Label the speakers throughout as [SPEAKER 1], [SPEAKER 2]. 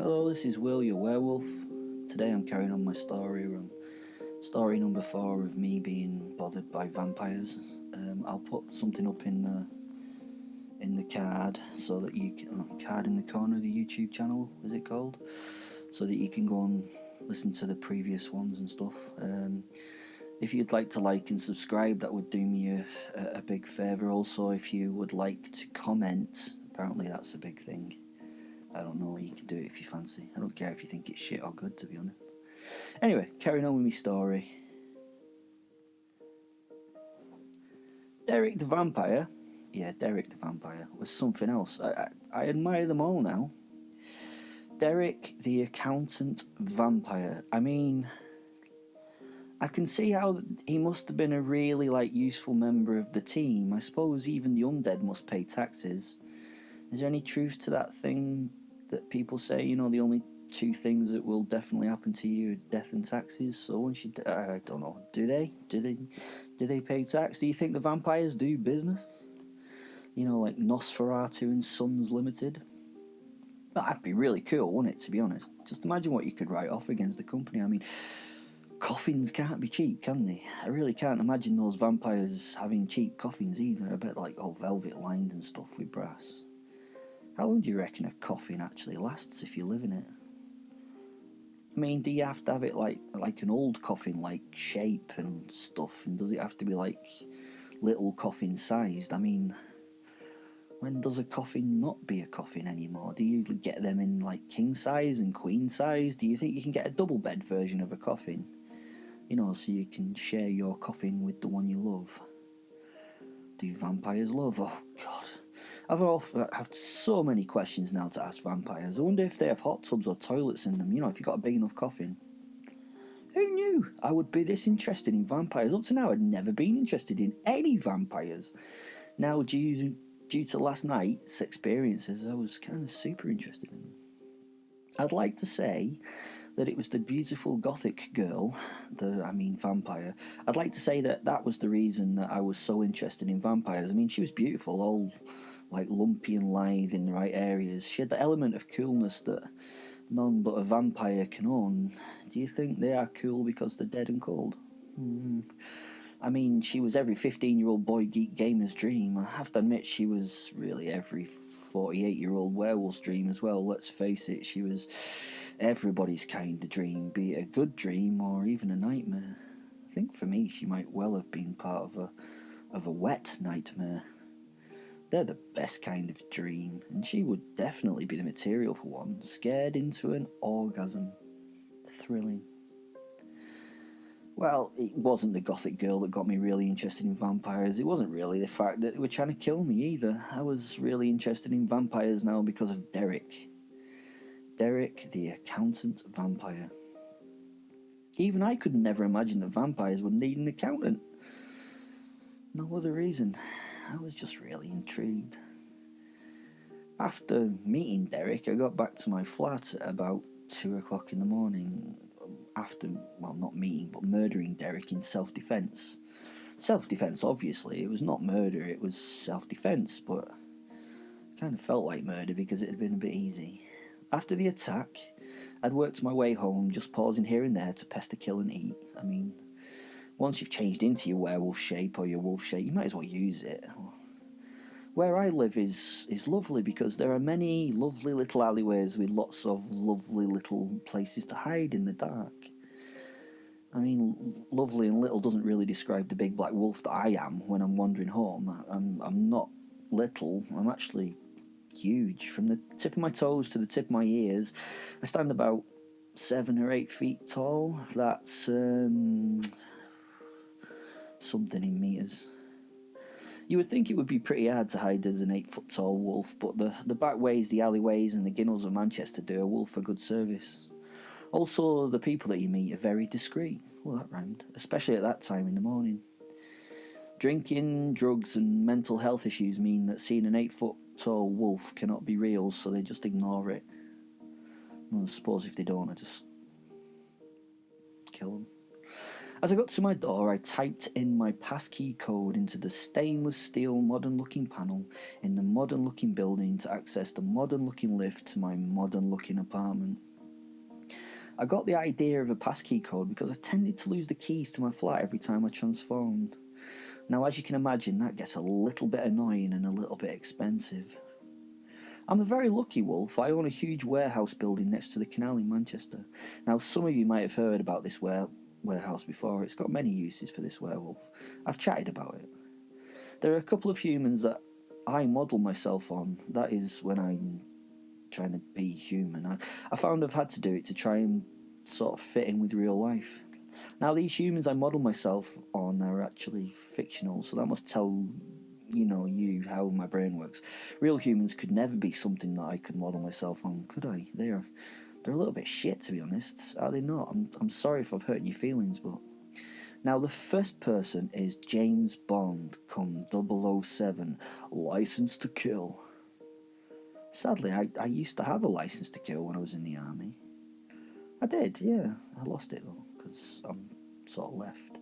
[SPEAKER 1] Hello, this is Will, your werewolf. Today I'm carrying on my story, story number 4 of me being bothered by vampires. I'll put something up in the card so that you can card in the corner of the YouTube channel, is it called? So that you can go and listen to the previous ones and stuff. If you'd like to like and subscribe, that would do me a big favour. Also, if you would like to comment, apparently that's a big thing. I don't know, you can do it if you fancy. I don't care if you think it's shit or good, to be honest. Anyway, carrying on with my story. Derek the Vampire, was something else. I admire them all now. Derek the Accountant Vampire. I mean, I can see how he must have been a really, useful member of the team. I suppose even the undead must pay taxes. Is there any truth to that thing that people say, the only two things that will definitely happen to you are death and taxes? So once you I don't know, do they pay tax? Do you think the vampires do business? Like Nosferatu and Sons Limited? That'd be really cool, wouldn't it, to be honest? Just imagine what you could write off against the company. I mean, coffins can't be cheap, can they? I really can't imagine those vampires having cheap coffins either. I bet all velvet lined and stuff with brass. How long do you reckon a coffin actually lasts if you live in it? I mean, do you have to have it like an old coffin, shape and stuff? And does it have to be little coffin sized? I mean, when does a coffin not be a coffin anymore? Do you get them in king size and queen size? Do you think you can get a double bed version of a coffin? So you can share your coffin with the one you love. Do vampires love? Oh, God. I have so many questions now to ask vampires. I wonder if they have hot tubs or toilets in them, if you've got a big enough coffin. Who knew I would be this interested in vampires? Up to now, I'd never been interested in any vampires. Now, due to last night's experiences, I was kind of super interested in them. I'd like to say that it was the beautiful gothic girl, vampire. I'd like to say that was the reason that I was so interested in vampires. I mean, she was beautiful, all lumpy and lithe in the right areas. She had the element of coolness that none but a vampire can own. Do you think they are cool because they're dead and cold? I mean, she was every 15-year-old boy geek gamer's dream. I have to admit, she was really every 48-year-old werewolf's dream as well. Let's face it, she was everybody's kind of dream, be it a good dream or even a nightmare. I think for me, she might well have been part of a wet nightmare. They're the best kind of dream, and she would definitely be the material for one. Scared into an orgasm. Thrilling. Well, it wasn't the gothic girl that got me really interested in vampires. It wasn't really the fact that they were trying to kill me either. I was really interested in vampires now because of Derek. Derek, the Accountant Vampire. Even I could never imagine that vampires would need an accountant. No other reason. I was just really intrigued. After meeting Derek, I got back to my flat at about 2 o'clock in the morning. After, not meeting, but murdering Derek in self-defense. Self-defense, obviously. It was not murder, it was self-defense, but it kind of felt like murder because it had been a bit easy. After the attack, I'd worked my way home, just pausing here and there to pester, kill and eat. I mean, once you've changed into your werewolf shape or your wolf shape, you might as well use it. Where I live is lovely because there are many lovely little alleyways with lots of lovely little places to hide in the dark. I mean, lovely and little doesn't really describe the big black wolf that I am when I'm wandering home. I'm not little, I'm actually huge. From the tip of my toes to the tip of my ears, I stand about 7 or 8 feet tall. That's something in meters. You would think it would be pretty hard to hide as an 8-foot tall wolf, but the back ways, the alleyways and the ginnels of Manchester do a wolf a good service. Also, the people that you meet are very discreet. Well, that rhymed. Especially at that time in the morning. Drinking, drugs and mental health issues mean that seeing an 8-foot tall wolf cannot be real, so they just ignore it. And I suppose if they don't, I just kill them. As I got to my door, I typed in my passkey code into the stainless steel modern-looking panel in the modern-looking building to access the modern-looking lift to my modern-looking apartment. I got the idea of a passkey code because I tended to lose the keys to my flat every time I transformed. Now, as you can imagine, that gets a little bit annoying and a little bit expensive. I'm a very lucky wolf. I own a huge warehouse building next to the canal in Manchester. Now, some of you might have heard about this warehouse before. It's got many uses for this werewolf. I've chatted about it. There are a couple of humans that I model myself on. That is when I'm trying to be human. I found I've had to do it to try and sort of fit in with real life. Now, these humans I model myself on are actually fictional, so that must tell you how my brain works. Real humans could never be something that I could model myself on, could I? They're a little bit shit, to be honest. Are they not? I'm sorry if I've hurt your feelings, but... Now, the first person is James Bond, come 007, License to Kill. Sadly, I used to have a license to kill when I was in the army. I did, yeah. I lost it, though, because I'm sort of left.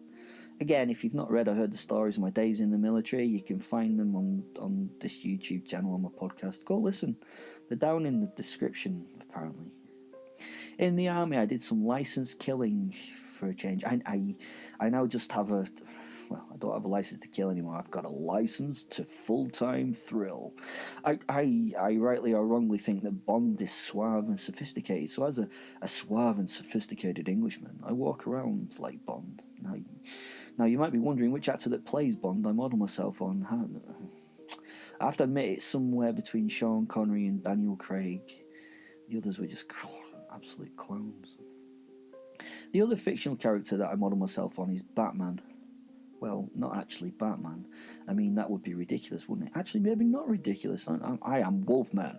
[SPEAKER 1] Again, if you've not read or heard the stories of my days in the military, you can find them on this YouTube channel, on my podcast. Go listen. They're down in the description, apparently. In the army, I did some license killing for a change. I now just have I don't have a license to kill anymore. I've got a license to full-time thrill. I rightly or wrongly think that Bond is suave and sophisticated. So as a suave and sophisticated Englishman, I walk around like Bond. Now you might be wondering which actor that plays Bond I model myself on. I have to admit it's somewhere between Sean Connery and Daniel Craig. The others were just absolute clowns. The other fictional character that I model myself on is Batman. Well, not actually Batman. I mean, that would be ridiculous, wouldn't it? Actually, maybe not ridiculous. I am Wolfman.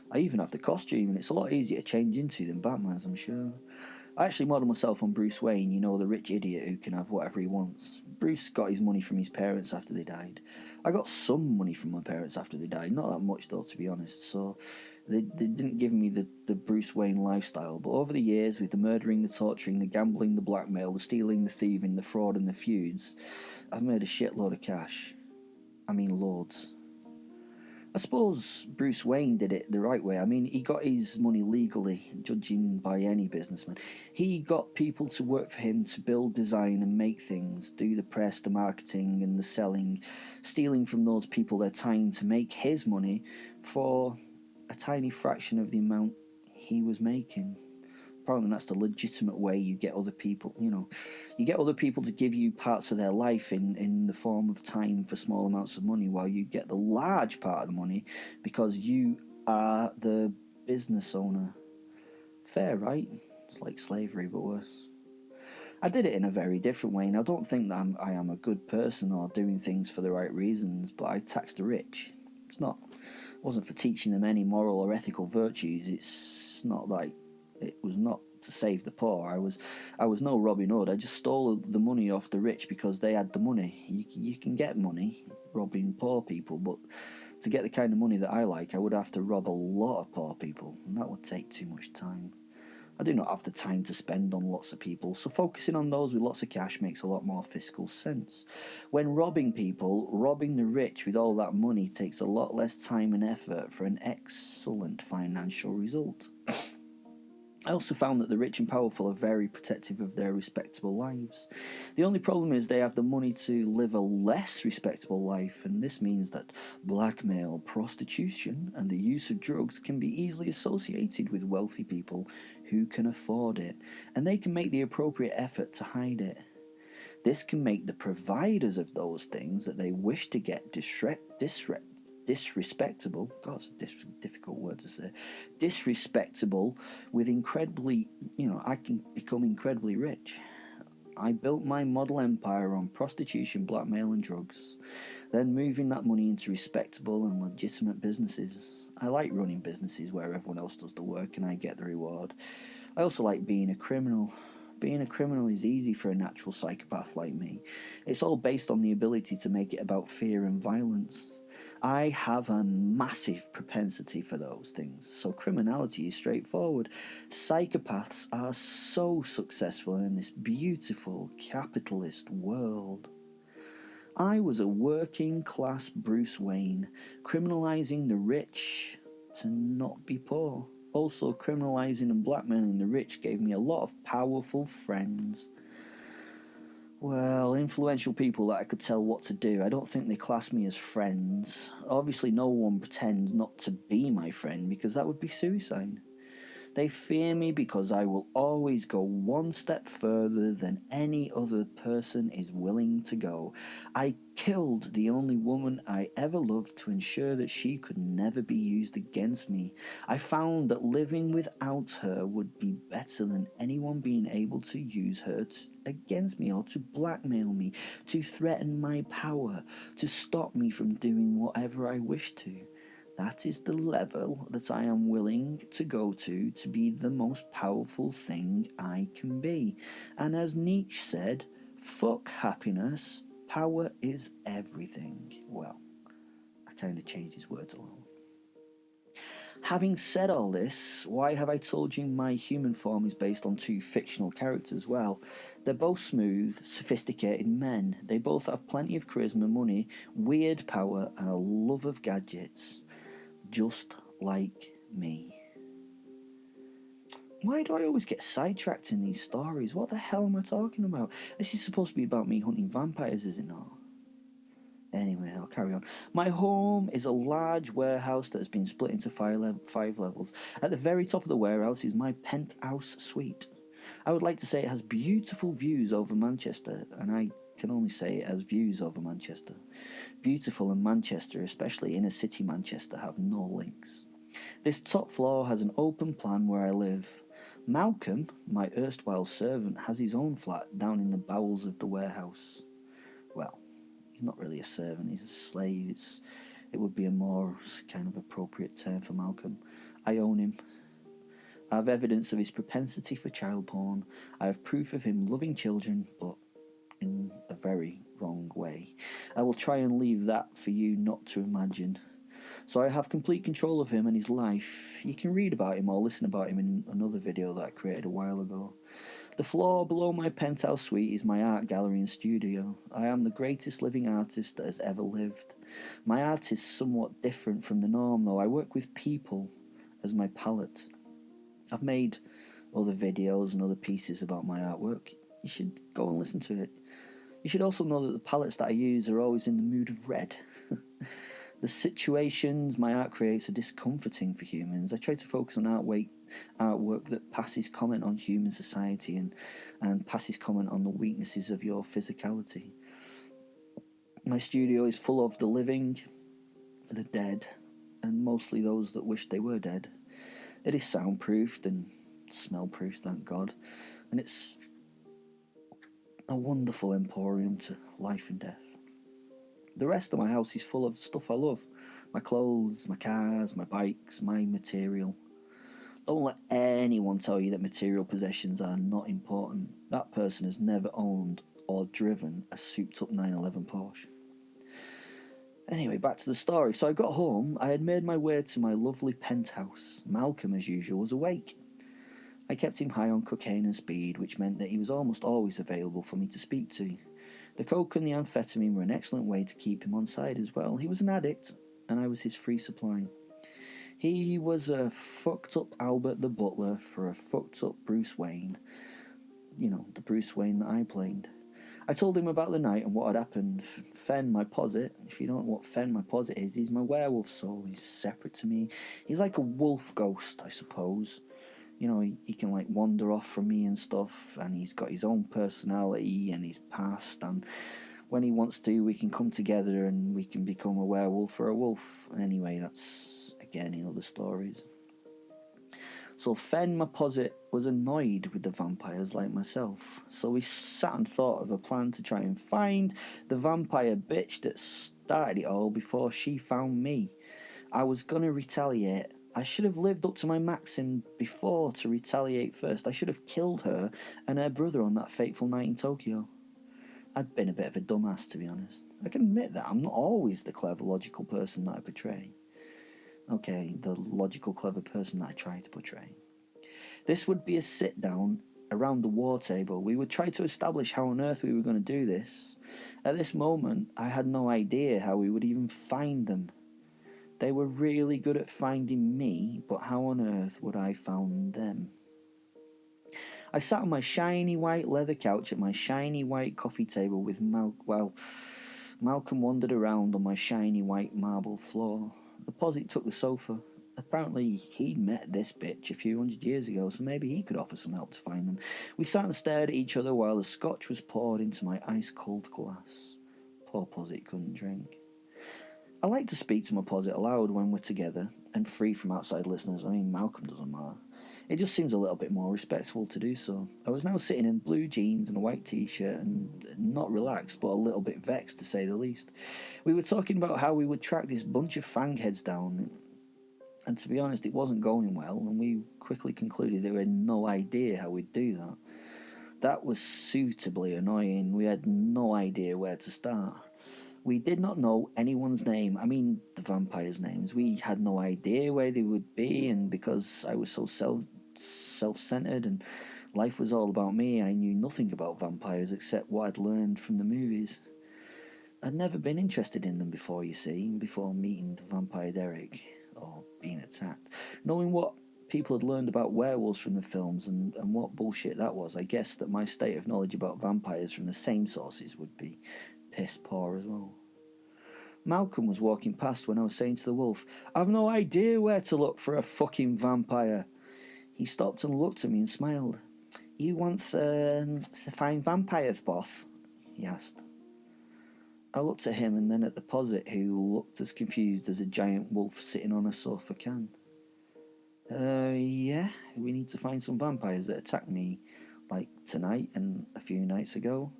[SPEAKER 1] I even have the costume, and it's a lot easier to change into than Batman's, I'm sure. I actually model myself on Bruce Wayne, the rich idiot who can have whatever he wants. Bruce got his money from his parents after they died. I got some money from my parents after they died, not that much though, to be honest, so they didn't give me the Bruce Wayne lifestyle, but over the years, with the murdering, the torturing, the gambling, the blackmail, the stealing, the thieving, the fraud and the feuds, I've made a shitload of cash. I mean, loads. I suppose Bruce Wayne did it the right way. I mean, he got his money legally, judging by any businessman. He got people to work for him to build, design and make things, do the press, the marketing and the selling, stealing from those people their time to make his money for a tiny fraction of the amount he was making. Apparently that's the legitimate way you get other people, you get other people to give you parts of their life in the form of time for small amounts of money, while you get the large part of the money because you are the business owner. Fair, right? It's like slavery, but worse. I did it in a very different way, and I don't think that I am a good person or doing things for the right reasons, but I tax the rich. It wasn't for teaching them any moral or ethical virtues. It's not like it was not to save the poor. I was no Robin Hood. I just stole the money off the rich because they had the money. You can get money robbing poor people, but to get the kind of money that I like, I would have to rob a lot of poor people, and that would take too much time. I do not have the time to spend on lots of people, so focusing on those with lots of cash makes a lot more fiscal sense. When robbing people, robbing the rich with all that money takes a lot less time and effort for an excellent financial result. I also found that the rich and powerful are very protective of their respectable lives. The only problem is they have the money to live a less respectable life, and this means that blackmail, prostitution, and the use of drugs can be easily associated with wealthy people who can afford it, and they can make the appropriate effort to hide it. This can make the providers of those things that they wish to get disrespectable, God, it's a difficult word to say, disrespectable with incredibly, I can become incredibly rich. I built my model empire on prostitution, blackmail and drugs, then moving that money into respectable and legitimate businesses. I like running businesses where everyone else does the work and I get the reward. I also like being a criminal. Being a criminal is easy for a natural psychopath like me. It's all based on the ability to make it about fear and violence. I have a massive propensity for those things, so criminality is straightforward. Psychopaths are so successful in this beautiful capitalist world. I was a working class Bruce Wayne, criminalising the rich to not be poor. Also, criminalising and blackmailing the rich gave me a lot of powerful friends. Well, influential people that I could tell what to do. I don't think they class me as friends. Obviously, no one pretends not to be my friend because that would be suicide. They fear me because I will always go one step further than any other person is willing to go. I killed the only woman I ever loved to ensure that she could never be used against me. I found that living without her would be better than anyone being able to use her against me, or to blackmail me, to threaten my power, to stop me from doing whatever I wish to. That is the level that I am willing to go to be the most powerful thing I can be. And as Nietzsche said, fuck happiness, power is everything. Well, I kind of changed his words a little. Having said all this, why have I told you my human form is based on two fictional characters? Well, they're both smooth, sophisticated men. They both have plenty of charisma, money, weird power, and a love of gadgets. Just like me. Why do I always get sidetracked in these stories? What the hell am I talking about? This is supposed to be about me hunting vampires, is it not? Anyway, I'll carry on. My home is a large warehouse that has been split into five levels. At the very top of the warehouse is my penthouse suite. I would like to say it has beautiful views over Manchester, and I can only say it has views over Manchester. Beautiful and Manchester, especially inner city Manchester, have no links. This top floor has an open plan where I live. Malcolm, my erstwhile servant, has his own flat down in the bowels of the warehouse. Well, he's not really a servant, he's a slave. It would be a more kind of appropriate term for Malcolm. I own him. I have evidence of his propensity for child porn. I have proof of him loving children, but in a very wrong way. I will try and leave that for you not to imagine. So I have complete control of him and his life. You can read about him or listen about him in another video that I created a while ago. The floor below my penthouse suite is my art gallery and studio. I am the greatest living artist that has ever lived. My art is somewhat different from the norm, though. I work with people as my palette. I've made other videos and other pieces about my artwork. You should go and listen to it. You should also know that the palettes that I use are always in the mood of red. The situations my art creates are discomforting for humans. I try to focus on artwork that passes comment on human society and passes comment on the weaknesses of your physicality. My studio is full of the living, the dead, and mostly those that wish they were dead. It is soundproofed and smell-proofed, thank God, and it's a wonderful emporium to life and death. The rest of my house is full of stuff I love. My clothes, my cars, my bikes, my material. Don't let anyone tell you that material possessions are not important. That person has never owned or driven a souped-up 911 Porsche. Anyway, back to the story. So I got home, I had made my way to my lovely penthouse. Malcolm, as usual, was awake. I kept him high on cocaine and speed, which meant that he was almost always available for me to speak to. The coke and the amphetamine were an excellent way to keep him on side as well. He was an addict, and I was his free supply. He was a fucked up Albert the Butler for a fucked up Bruce Wayne. You know, the Bruce Wayne that I played. I told him about the night and what had happened. Fen, my posit, if you don't know what Fen, my posit is, he's my werewolf soul. He's separate to me. He's like a wolf ghost, I suppose. You know, he can like wander off from me and stuff, and he's got his own personality and his past, and when he wants to, we can come together and we can become a werewolf or a wolf. Anyway, that's again in other stories. So Fen, my posit, was annoyed with the vampires like myself, so we sat and thought of a plan to try and find the vampire bitch that started it all before she found me. I was gonna retaliate. I should have lived up to my maxim before to retaliate first. I should have killed her and her brother on that fateful night in Tokyo. I'd been a bit of a dumbass, to be honest. I can admit that. I'm not always the clever, logical person that I portray. Okay, the logical, clever person that I try to portray. This would be a sit-down around the war table. We would try to establish how on earth we were going to do this. At this moment, I had no idea how we would even find them. They were really good at finding me, but how on earth would I find them? I sat on my shiny white leather couch at my shiny white coffee table with Malcolm wandered around on my shiny white marble floor. The posit took the sofa. Apparently he'd met this bitch a few 100 years ago, so maybe he could offer some help to find them. We sat and stared at each other while the scotch was poured into my ice-cold glass. Poor posit couldn't drink. I like to speak to my posit aloud when we're together and free from outside listeners. I mean, Malcolm doesn't matter. It just seems a little bit more respectful to do so. I was now sitting in blue jeans and a white t-shirt and not relaxed, but a little bit vexed to say the least. We were talking about how we would track this bunch of fangheads down, and to be honest, it wasn't going well, and we quickly concluded that we had no idea how we'd do that. That was suitably annoying. We had no idea where to start. We did not know anyone's name. I mean, the vampires' names. We had no idea where they would be, and because I was so self-centered and life was all about me, I knew nothing about vampires except what I'd learned from the movies. I'd never been interested in them before, you see, before meeting the vampire Derek, or being attacked. Knowing what people had learned about werewolves from the films and what bullshit that was, I guessed that my state of knowledge about vampires from the same sources would be piss poor as well. Malcolm was walking past when I was saying to the wolf, "I've no idea where to look for a fucking vampire." He stopped and looked at me and smiled. "You want to find vampires, boss?" he asked. I looked at him and then at the posit, who looked as confused as a giant wolf sitting on a sofa can. Yeah, we need to find some vampires that attacked me, like tonight and a few nights ago.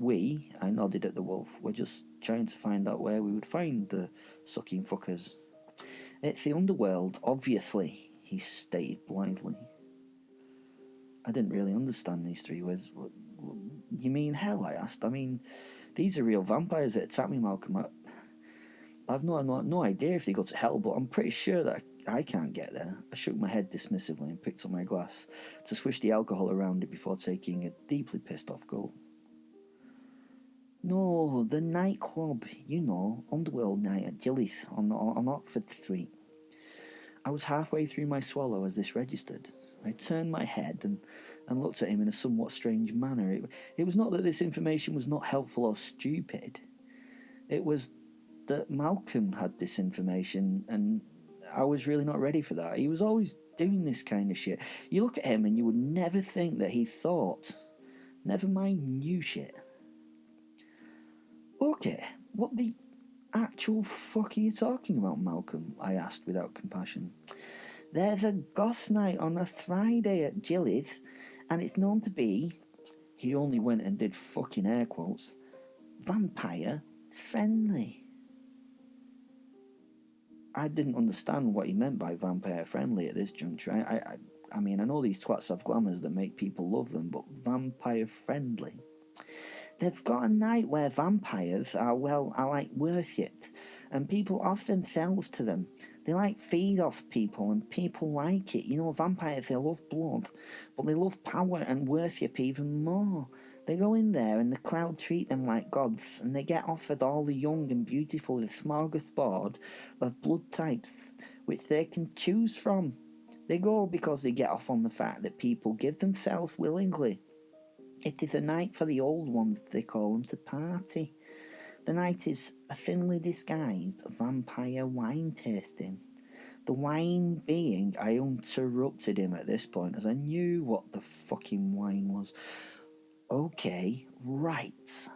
[SPEAKER 1] I nodded at the wolf, were just trying to find out where we would find the sucking fuckers. "It's the underworld, obviously," he stated blindly. I didn't really understand these 3 words. What, you mean hell? I asked. I mean, these are real vampires that attack me, Malcolm. I've no idea if they go to hell, but I'm pretty sure that I can't get there. I shook my head dismissively and picked up my glass to swish the alcohol around it before taking a deeply pissed off gulp. "No, the nightclub, Underworld Night at Gilly's on Oxford Street." I was halfway through my swallow as this registered. I turned my head and looked at him in a somewhat strange manner. It was not that this information was not helpful or stupid. It was that Malcolm had this information, and I was really not ready for that. He was always doing this kind of shit. You look at him and you would never think that he thought, never mind new shit. "Okay, what the actual fuck are you talking about, Malcolm?" I asked without compassion. "There's a goth night on a Friday at Gilly's, and it's known to be," he only went and did fucking air quotes, "vampire friendly." I didn't understand what he meant by vampire friendly at this juncture. I mean, I know these twats have glamours that make people love them, but vampire friendly? "They've got a night where vampires are like worshipped, and people offer themselves to them. They feed off people, and people like it. Vampires, they love blood, but they love power and worship even more. They go in there and the crowd treat them like gods, and they get offered all the young and beautiful, the smorgasbord of blood types, which they can choose from. They go because they get off on the fact that people give themselves willingly. It is a night for the old ones, they call them, to party. The night is a thinly disguised vampire wine tasting." The wine being, I interrupted him at this point as I knew what the fucking wine was. "Okay, right.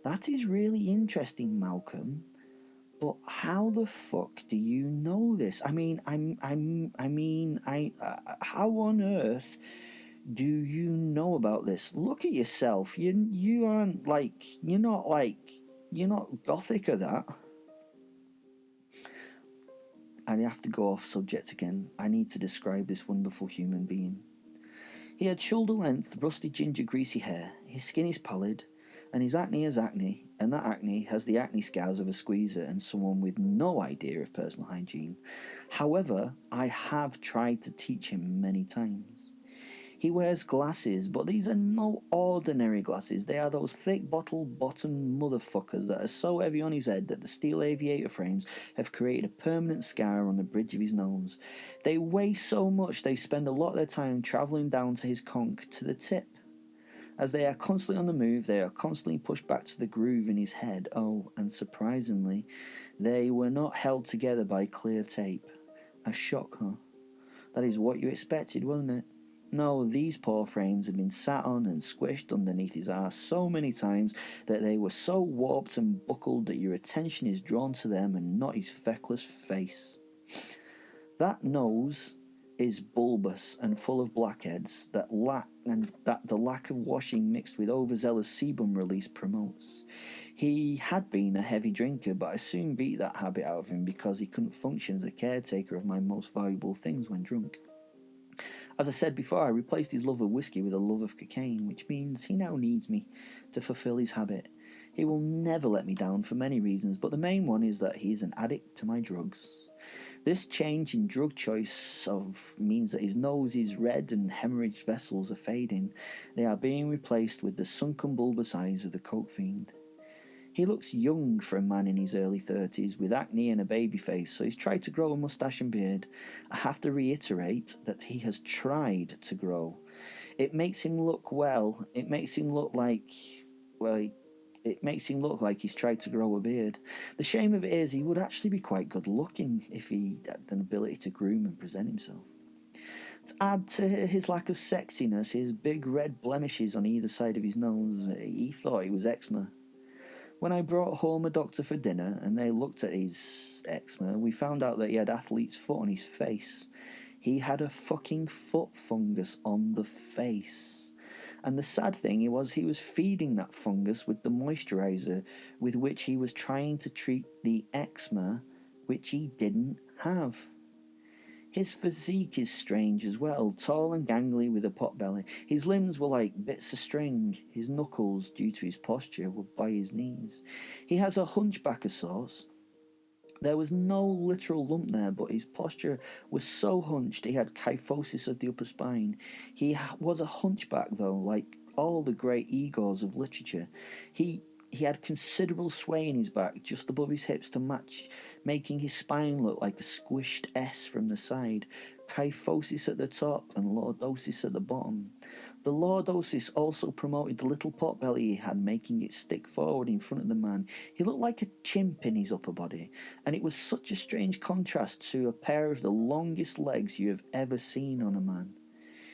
[SPEAKER 1] That is really interesting, Malcolm. But how the fuck do you know this? How on earth do you know about this? Look at yourself. You aren't you're not gothic or that." I have to go off subject again. I need to describe this wonderful human being. He had shoulder-length, rusty ginger greasy hair. His skin is pallid, And his acne is acne, and that acne has the acne scars of a squeezer and someone with no idea of personal hygiene. However, I have tried to teach him many times. He wears glasses, but these are no ordinary glasses. They are those thick bottle-bottom motherfuckers that are so heavy on his head that the steel aviator frames have created a permanent scar on the bridge of his nose. They weigh so much they spend a lot of their time travelling down to his conch to the tip. As they are constantly on the move, they are constantly pushed back to the groove in his head. Oh, and surprisingly, they were not held together by clear tape. A shock, huh? That is what you expected, wasn't it? No, these poor frames had been sat on and squished underneath his arse so many times that they were so warped and buckled that your attention is drawn to them and not his feckless face. That nose is bulbous and full of blackheads that the lack of washing mixed with overzealous sebum release promotes. He had been a heavy drinker, but I soon beat that habit out of him because he couldn't function as a caretaker of my most valuable things when drunk. As I said before, I replaced his love of whiskey with a love of cocaine, which means he now needs me to fulfill his habit. He will never let me down for many reasons, but the main one is that he is an addict to my drugs. This change in drug choice means that his nose is red and hemorrhaged vessels are fading. They are being replaced with the sunken bulbous eyes of the coke fiend. He looks young for a man in his early 30s with acne and a baby face, so he's tried to grow a moustache and beard. I have to reiterate that he has tried to grow. It makes him look it makes him look like he's tried to grow a beard. The shame of it is he would actually be quite good looking if he had an ability to groom and present himself. To add to his lack of sexiness, his big red blemishes on either side of his nose, he thought he was eczema. When I brought home a doctor for dinner and they looked at his eczema, we found out that he had athlete's foot on his face. He had a fucking foot fungus on the face. And the sad thing was he was feeding that fungus with the moisturiser with which he was trying to treat the eczema, which he didn't have. His physique is strange as well, tall and gangly with a pot belly. His limbs were like bits of string. His knuckles, due to his posture, were by his knees. He has a hunchback of sorts. There was no literal lump there, but his posture was so hunched he had kyphosis of the upper spine. He was a hunchback, though, like all the great egos of literature. He had considerable sway in his back, just above his hips to match, making his spine look like a squished S from the side, kyphosis at the top and lordosis at the bottom. The lordosis also promoted the little pot belly he had, making it stick forward in front of the man. He looked like a chimp in his upper body, and it was such a strange contrast to a pair of the longest legs you have ever seen on a man.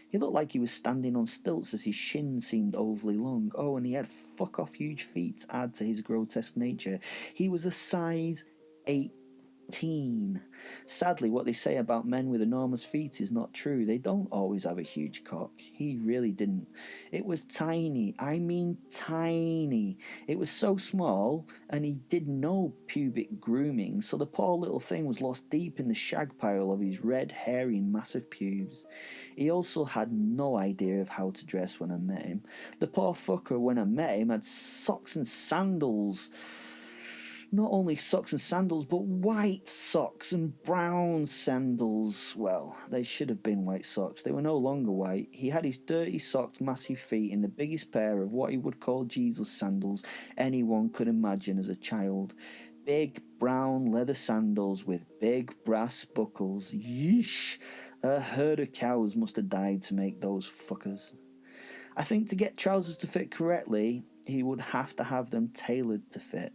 [SPEAKER 1] He looked like he was standing on stilts as his shins seemed overly long. Oh, and he had fuck-off huge feet to add to his grotesque nature. He was a size 18. Sadly, what they say about men with enormous feet is not true. They don't always have a huge cock. He really didn't. It was tiny. I mean tiny. It was so small, and he did no pubic grooming, so the poor little thing was lost deep in the shag pile of his red, hairy, massive pubes. He also had no idea of how to dress when I met him. The poor fucker, when I met him, had socks and sandals. Not only socks and sandals, but white socks and brown sandals. Well, they should have been white socks. They were no longer white. He had his dirty socked, massive feet in the biggest pair of what he would call Jesus sandals anyone could imagine as a child. Big brown leather sandals with big brass buckles. Yeesh! A herd of cows must have died to make those fuckers. I think to get trousers to fit correctly, he would have to have them tailored to fit.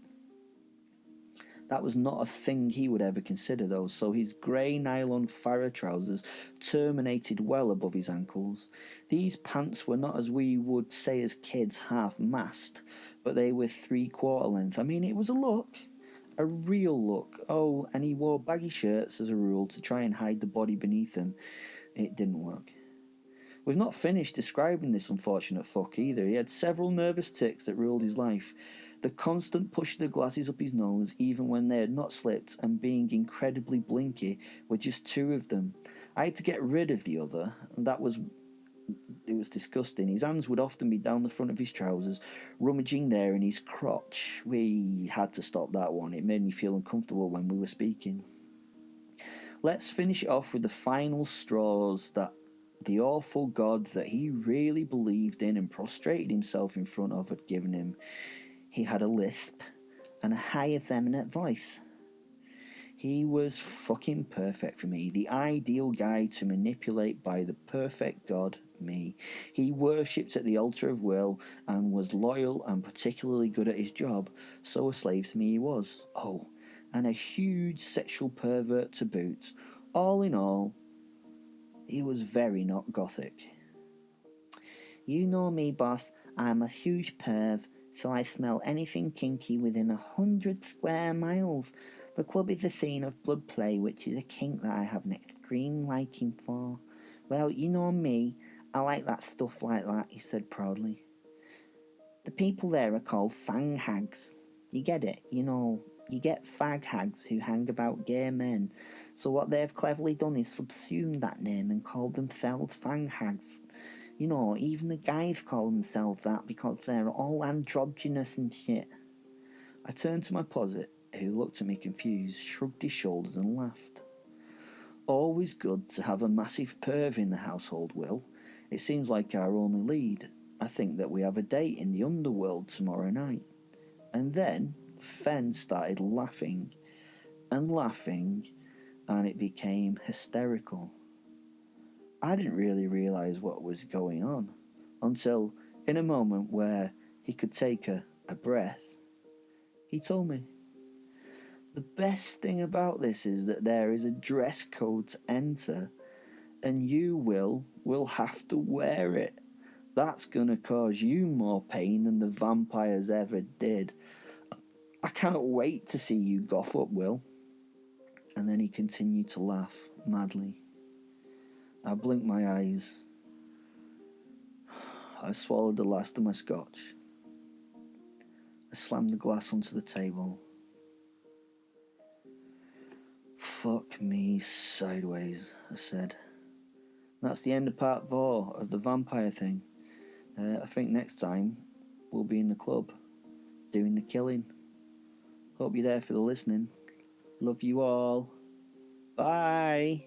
[SPEAKER 1] That was not a thing he would ever consider, though, so his grey nylon Farah trousers terminated well above his ankles. These pants were not, as we would say as kids, half-mast, but they were three-quarter length. I mean, it was a look. A real look. Oh, and he wore baggy shirts as a rule to try and hide the body beneath them. It didn't work. We've not finished describing this unfortunate fuck either. He had several nervous tics that ruled his life. The constant push of the glasses up his nose, even when they had not slipped, and being incredibly blinky, were just two of them. I had to get rid of the other, and that was It was disgusting. His hands would often be down the front of his trousers, rummaging there in his crotch. We had to stop that one. It made me feel uncomfortable when we were speaking. Let's finish it off with the final straws that the awful god that he really believed in and prostrated himself in front of had given him. He had a lisp and a high effeminate voice. He was fucking perfect for me, the ideal guy to manipulate by the perfect god, me. He worshipped at the altar of will and was loyal and particularly good at his job, so a slave to me he was. Oh, and a huge sexual pervert to boot. All in all, he was very not gothic. You know me, boss. I'm a huge perv, so I smell anything kinky within 100 square miles. The club is the scene of blood play, which is a kink that I have an extreme liking for. Well, you know me. I like that stuff like that, he said proudly. The people there are called fang hags. You get it? You know, you get fag hags who hang about gay men. So what they've cleverly done is subsumed that name and called themselves fang hags. You know, even the guys call themselves that because they're all androgynous and shit. I turned to my posit, who looked at me confused, shrugged his shoulders and laughed. Always good to have a massive perv in the household, Will. It seems like our only lead. I think that we have a date in the underworld tomorrow night. And then Fen started laughing and laughing, and it became hysterical. I didn't really realise what was going on until, in a moment where he could take a breath, he told me. The best thing about this is that there is a dress code to enter, and you will have to wear it. That's going to cause you more pain than the vampires ever did. I cannot wait to see you goth up, Will. And then he continued to laugh madly. I blinked my eyes. I swallowed the last of my scotch. I slammed the glass onto the table. Fuck me sideways, I said. That's the end of part 4 of the vampire thing. I think next time we'll be in the club, doing the killing. Hope you're there for the listening. Love you all. Bye.